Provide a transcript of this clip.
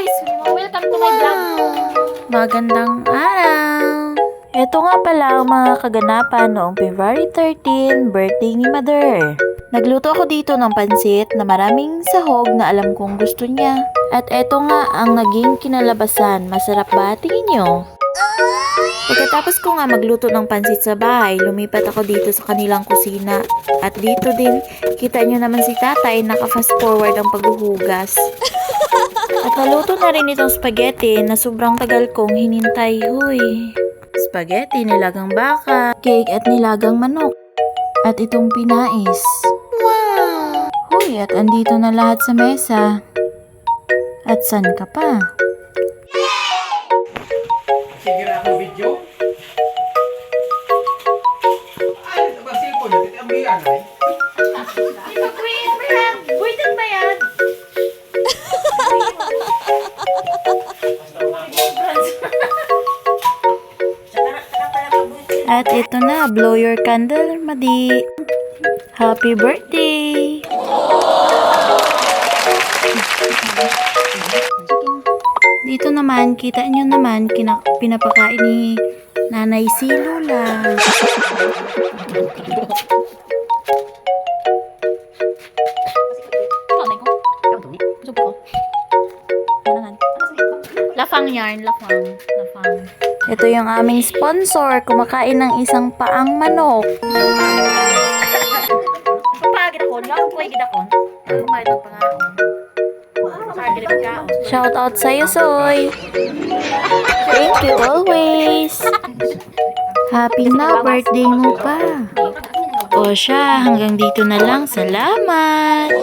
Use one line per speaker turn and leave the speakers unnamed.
guys! Welcome to my vlog!
Magandang araw! Ito nga pala ang mga kaganapan noong February 13, birthday ni Mother. Nagluto ako dito ng pansit na maraming sahog na alam kong gusto niya. At eto nga ang naging kinalabasan. Masarap ba? Tingin nyo? Pagkatapos ko nga magluto ng pansit sa bahay, lumipat ako dito sa kanilang kusina. At dito din, kita nyo naman si tatay, naka-fast forward ang paghuhugas. At naluto na rin itong spaghetti na sobrang tagal kong hinintay. Huy! Spaghetti, nilagang baka, cake at nilagang manok. At itong pinais. Wow! Huy! At andito na lahat sa mesa. At san ka pa?
Sige na akong video. Ay, ito ba cellphone? Ito ang biyan ay.
Buitin ba yan?
At ito na, blow your candle, Madi. Happy birthday! Dito naman, kita nyo naman, pinapakain ni Nanay si Lola.
Lafang yarn, lafang.
Ito yung aming sponsor, kumakain ng isang paang manok.
Pagid ako, lang ko gid ako. Kumain ng pangaon. Pagid ako.
Shout out sa'yo, Soy! Thank you always! Happy na birthday mo pa! O siya, hanggang dito na lang. Salamat!